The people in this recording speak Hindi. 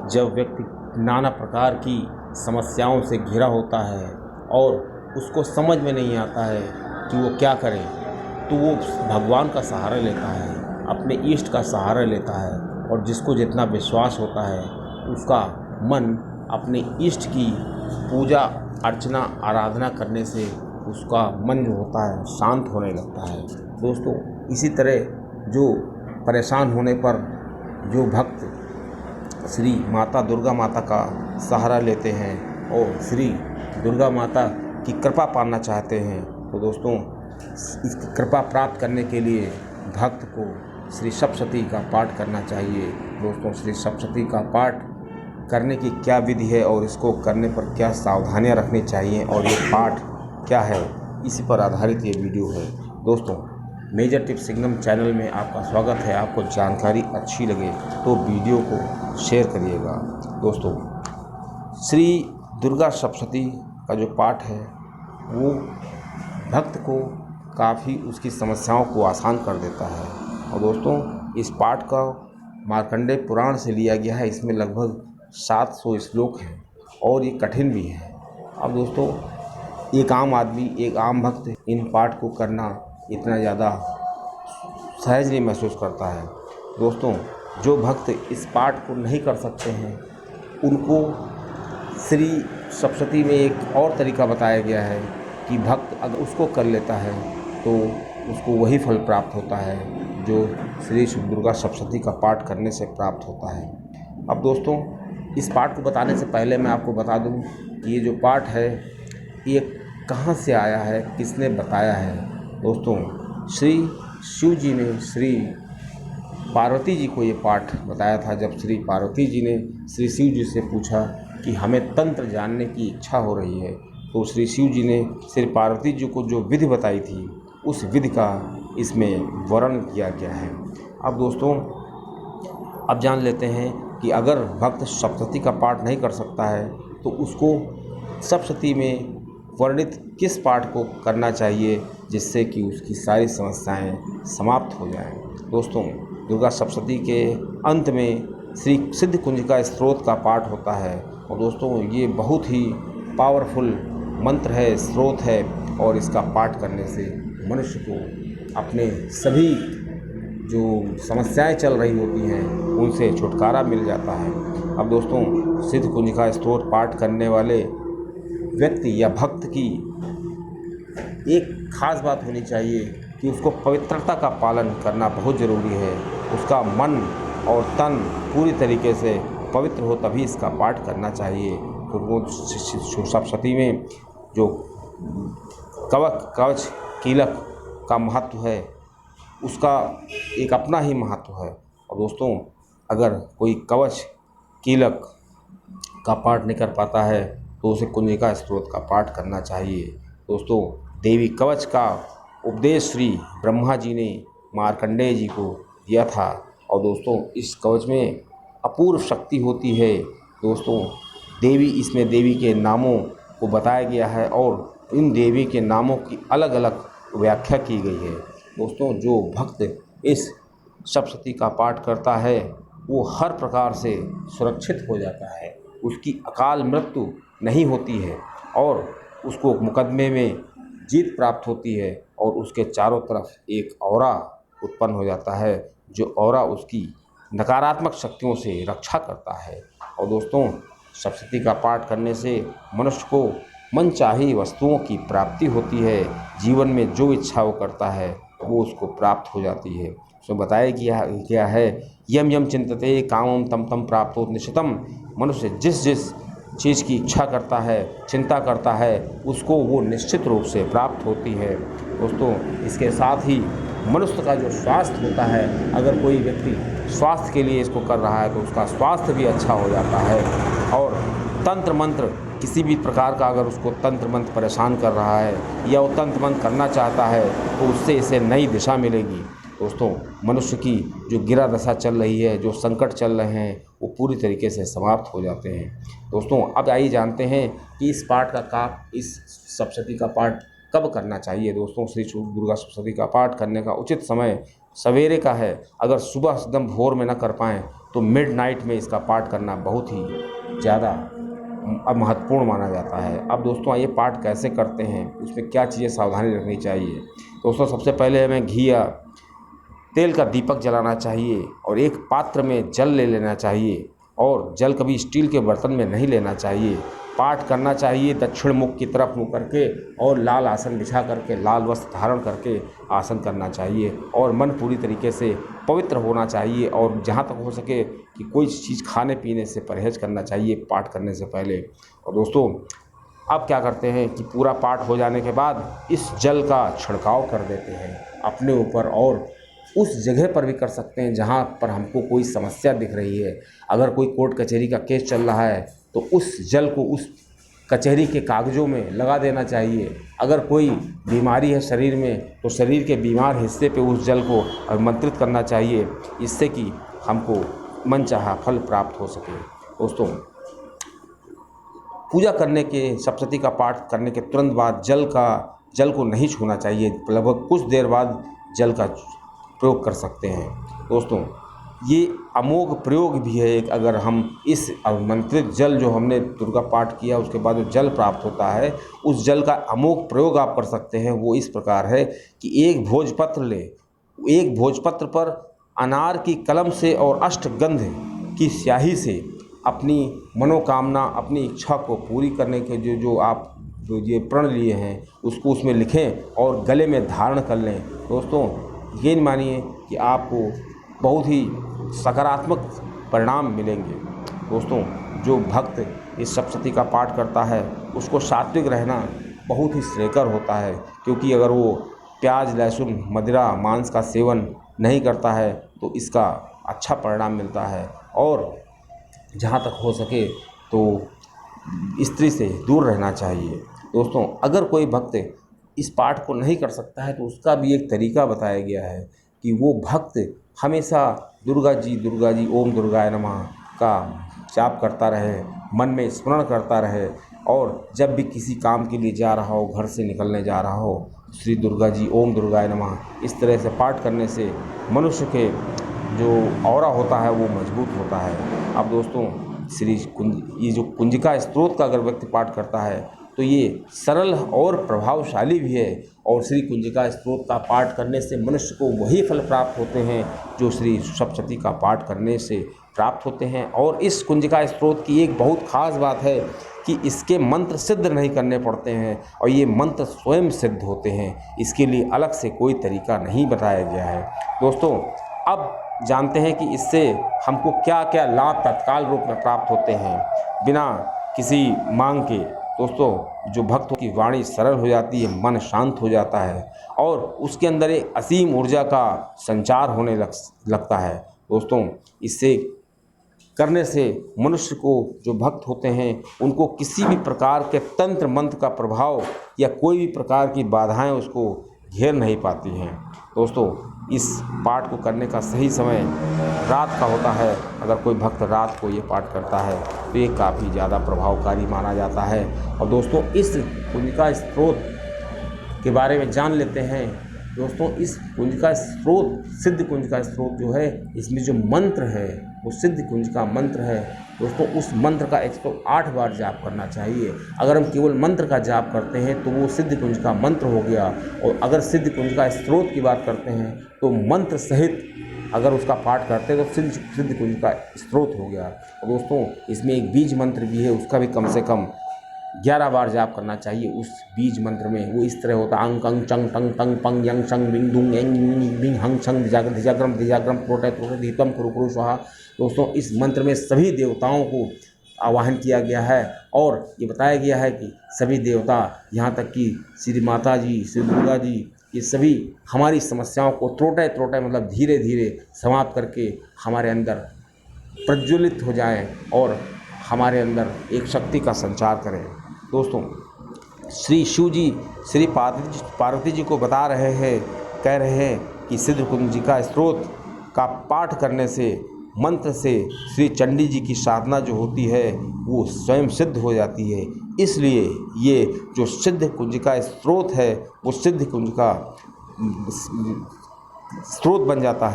जब व्यक्ति नाना प्रकार की समस्याओं से घिरा होता है और उसको समझ में नहीं आता है कि वो क्या करे, तो वो भगवान का सहारा लेता है, अपने इष्ट का सहारा लेता है। और जिसको जितना विश्वास होता है उसका मन अपने इष्ट की पूजा अर्चना आराधना करने से उसका मन जो होता है शांत होने लगता है। दोस्तों, इसी तरह जो परेशान होने पर जो भक्त श्री माता दुर्गा माता का सहारा लेते हैं और श्री दुर्गा माता की कृपा पाना चाहते हैं, तो दोस्तों इसकी कृपा प्राप्त करने के लिए भक्त को श्री सप्तशती का पाठ करना चाहिए। दोस्तों, श्री सप्तशती का पाठ करने की क्या विधि है और इसको करने पर क्या सावधानियां रखनी चाहिए और ये पाठ क्या है, इसी पर आधारित ये वीडियो है। दोस्तों, मेजर टिप्स सिंगम चैनल में आपका स्वागत है। आपको जानकारी अच्छी लगे तो वीडियो को शेयर करिएगा। दोस्तों, श्री दुर्गा सप्तशती का जो पाठ है वो भक्त को काफ़ी उसकी समस्याओं को आसान कर देता है। और दोस्तों, इस पाठ का मार्कंडेय पुराण से लिया गया है। इसमें लगभग 700 श्लोक हैं और ये कठिन भी है। अब दोस्तों, एक आम आदमी, एक आम भक्त इन पाठ को करना इतना ज़्यादा सहज नहीं महसूस करता है। दोस्तों, जो भक्त इस पाठ को नहीं कर सकते हैं उनको श्री सप्तशती में एक और तरीका बताया गया है कि भक्त अगर उसको कर लेता है तो उसको वही फल प्राप्त होता है जो श्री दुर्गा सप्तशती का पाठ करने से प्राप्त होता है। अब दोस्तों, इस पाठ को बताने से पहले मैं आपको बता दूं कि ये जो पाठ है ये कहाँ से आया है, किसने बताया है। दोस्तों, श्री शिव जी ने श्री पार्वती जी को ये पाठ बताया था। जब श्री पार्वती जी ने श्री शिव जी से पूछा कि हमें तंत्र जानने की इच्छा हो रही है, तो श्री शिव जी ने श्री पार्वती जी को जो विधि बताई थी उस विधि का इसमें वर्णन किया गया है। अब दोस्तों, अब जान लेते हैं कि अगर भक्त सप्तशती का पाठ नहीं कर सकता है तो उसको सप्तशती में वर्णित किस पाठ को करना चाहिए जिससे कि उसकी सारी समस्याएं समाप्त हो जाएं। दोस्तों, दुर्गा सप्तशती के अंत में श्री सिद्ध कुंजिका स्तोत्र का पाठ होता है। और दोस्तों, ये बहुत ही पावरफुल मंत्र है, स्रोत है, और इसका पाठ करने से मनुष्य को अपने सभी जो समस्याएं चल रही होती हैं उनसे छुटकारा मिल जाता है। अब दोस्तों, सिद्ध कुंजिका स्तोत्र पाठ करने वाले व्यक्ति या भक्त की एक खास बात होनी चाहिए कि उसको पवित्रता का पालन करना बहुत ज़रूरी है। उसका मन और तन पूरी तरीके से पवित्र हो तभी इसका पाठ करना चाहिए। तो वो सप्तशती में जो कवच कीलक का महत्व है उसका एक अपना ही महत्व है। और दोस्तों, अगर कोई कवच कीलक का पाठ नहीं कर पाता है तो उसे कुंजिका स्तोत्र का पाठ करना चाहिए। दोस्तों, देवी कवच का उपदेश श्री ब्रह्मा जी ने मार्कंडेय जी को दिया था। और दोस्तों, इस कवच में अपूर्व शक्ति होती है। दोस्तों, इसमें देवी के नामों को बताया गया है और इन देवी के नामों की अलग अलग व्याख्या की गई है। दोस्तों, जो भक्त इस सप्तशती का पाठ करता है वो हर प्रकार से सुरक्षित हो जाता है, उसकी अकाल मृत्यु नहीं होती है और उसको मुकदमे में जीत प्राप्त होती है और उसके चारों तरफ एक ऑरा उत्पन्न हो जाता है जो ऑरा उसकी नकारात्मक शक्तियों से रक्षा करता है। और दोस्तों, सप्तशती का पाठ करने से मनुष्य को मनचाही वस्तुओं की प्राप्ति होती है। जीवन में जो इच्छा वो करता है वो उसको प्राप्त हो जाती है। उसमें बताया गया है, यम यम चिंतते कामम तम तम प्राप्तो निश्चितम। मनुष्य जिस जिस चीज़ की इच्छा करता है, चिंता करता है, उसको वो निश्चित रूप से प्राप्त होती है। दोस्तों, इसके साथ ही मनुष्य का जो स्वास्थ्य होता है, अगर कोई व्यक्ति स्वास्थ्य के लिए इसको कर रहा है तो उसका स्वास्थ्य भी अच्छा हो जाता है। और तंत्र मंत्र, किसी भी प्रकार का अगर उसको तंत्र मंत्र परेशान कर रहा है या वो तंत्र मंत्र करना चाहता है तो उससे इसे नई दिशा मिलेगी। दोस्तों, मनुष्य की जो गिरा दशा चल रही है, जो संकट चल रहे हैं, वो पूरी तरीके से समाप्त हो जाते हैं। दोस्तों, अब आइए जानते हैं कि इस सप्तशती का पाठ कब करना चाहिए। दोस्तों, श्री दुर्गा सप्तशती का पाठ करने का उचित समय सवेरे का है। अगर सुबह एकदम भोर में ना कर पाएँ तो मिडनाइट में इसका पाठ करना बहुत ही ज़्यादा अब महत्वपूर्ण माना जाता है। अब दोस्तों आइए पाठ कैसे करते हैं, उसमें क्या चीज़ें सावधानी रखनी चाहिए। दोस्तों सबसे पहले हमें घी या तेल का दीपक जलाना चाहिए और एक पात्र में जल ले लेना चाहिए और जल कभी स्टील के बर्तन में नहीं लेना चाहिए। पाठ करना चाहिए दक्षिण मुख की तरफ मुँह करके और लाल आसन बिछा करके, लाल वस्त्र धारण करके आसन करना चाहिए और मन पूरी तरीके से पवित्र होना चाहिए और जहाँ तक हो सके कि कोई चीज़ खाने पीने से परहेज करना चाहिए पाठ करने से पहले। और दोस्तों अब क्या करते हैं कि पूरा पाठ हो जाने के बाद इस जल का छिड़काव कर देते हैं अपने ऊपर और उस जगह पर भी कर सकते हैं जहाँ पर हमको कोई समस्या दिख रही है। अगर कोई कोर्ट कचहरी का केस चल रहा है तो उस जल को उस कचहरी के कागज़ों में लगा देना चाहिए। अगर कोई बीमारी है शरीर में तो शरीर के बीमार हिस्से पे उस जल को अभिमंत्रित करना चाहिए, इससे कि हमको मनचाहा फल प्राप्त हो सके। दोस्तों पूजा करने के, सप्तशती का पाठ करने के तुरंत बाद जल को नहीं छूना चाहिए। लगभग कुछ देर बाद जल का प्रयोग कर सकते हैं। दोस्तों ये अमोघ प्रयोग भी है एक। अगर हम इस अभिमंत्रित जल जो हमने दुर्गा पाठ किया उसके बाद जो जल प्राप्त होता है, उस जल का अमोघ प्रयोग आप कर सकते हैं। वो इस प्रकार है कि एक भोजपत्र ले, एक भोजपत्र पर अनार की कलम से और अष्टगंध की स्याही से अपनी मनोकामना, अपनी इच्छा को पूरी करने के जो आप ये प्रण लिए हैं उसको उसमें लिखें और गले में धारण कर लें। दोस्तों ये मानिए कि आपको बहुत ही सकारात्मक परिणाम मिलेंगे। दोस्तों जो भक्त इस सप्तशती का पाठ करता है उसको सात्विक रहना बहुत ही श्रेयकर होता है, क्योंकि अगर वो प्याज, लहसुन, मदिरा, मांस का सेवन नहीं करता है तो इसका अच्छा परिणाम मिलता है। और जहाँ तक हो सके तो स्त्री से दूर रहना चाहिए। दोस्तों अगर कोई भक्त इस पाठ को नहीं कर सकता है तो उसका भी एक तरीका बताया गया है कि वो भक्त हमेशा दुर्गा जी ओम दुर्गाय नमः का जाप करता रहे, मन में स्मरण करता रहे और जब भी किसी काम के लिए जा रहा हो, घर से निकलने जा रहा हो, श्री दुर्गा जी ओम दुर्गाय नमः इस तरह से पाठ करने से मनुष्य के जो ऑरा होता है वो मजबूत होता है। अब दोस्तों ये जो कुंजिका स्तोत्र का अगर व्यक्ति पाठ करता है तो ये सरल और प्रभावशाली भी है और श्री कुंजिका स्तोत्र का पाठ करने से मनुष्य को वही फल प्राप्त होते हैं जो श्री सप्तशती का पाठ करने से प्राप्त होते हैं। और इस कुंजिका स्तोत्र की एक बहुत ख़ास बात है कि इसके मंत्र सिद्ध नहीं करने पड़ते हैं और ये मंत्र स्वयं सिद्ध होते हैं। इसके लिए अलग से कोई तरीका नहीं बताया गया है। दोस्तों अब जानते हैं कि इससे हमको क्या क्या लाभ तत्काल रूप में प्राप्त होते हैं बिना किसी मांग के। दोस्तों जो भक्तों की वाणी सरल हो जाती है, मन शांत हो जाता है और उसके अंदर एक असीम ऊर्जा का संचार होने लगता है। दोस्तों इससे करने से मनुष्य को, जो भक्त होते हैं, उनको किसी भी प्रकार के तंत्र मंत्र का प्रभाव या कोई भी प्रकार की बाधाएं उसको घेर नहीं पाती हैं। दोस्तों इस पाठ को करने का सही समय रात का होता है। अगर कोई भक्त रात को ये पाठ करता है तो ये काफ़ी ज़्यादा प्रभावकारी माना जाता है। और दोस्तों इस कुंजिका स्तोत्र के बारे में जान लेते हैं। दोस्तों इस कुंजिका स्तोत्र, सिद्ध कुंजिका स्तोत्र जो है, इसमें जो मंत्र है वो सिद्ध कुंजिका मंत्र है। दोस्तों उस मंत्र का 108 बार जाप करना चाहिए। अगर हम केवल मंत्र का जाप करते हैं तो वो सिद्ध कुंजिका मंत्र हो गया, और अगर सिद्ध कुंजिका स्तोत्र की बात करते हैं तो मंत्र सहित अगर उसका पाठ करते हैं तो सिद्ध कुंजिका स्तोत्र हो गया। और दोस्तों इसमें एक बीज मंत्र भी है, उसका भी कम से कम 11 बार जाप करना चाहिए। उस बीज मंत्र में वो इस तरह होता है, अंग कंग चंग टंग टंग पंग यंग शंग बिंग दुंग एंग बिंग हंग छंग धिजाग्रम प्रोटे धीतम कुरु स्वाहा। दोस्तों इस मंत्र में सभी देवताओं को आवाहन किया गया है और ये बताया गया है कि सभी देवता, यहाँ तक कि श्री माता जी, श्री दुर्गा जी, ये सभी हमारी समस्याओं को त्रोटे मतलब धीरे धीरे समाप्त करके हमारे अंदर प्रज्वलित हो जाएं और हमारे अंदर एक शक्ति का संचार करें। दोस्तों श्री शिव जी श्री पार्वती जी को बता रहे हैं, कह रहे हैं कि सिद्ध कुंजिका स्तोत्र का पाठ करने से, मंत्र से श्री चंडी जी की साधना जो होती है वो स्वयं सिद्ध हो जाती है। इसलिए ये जो सिद्ध कुंजिका स्तोत्र है वो सिद्ध कुंजिका स्तोत्र बन जाता है।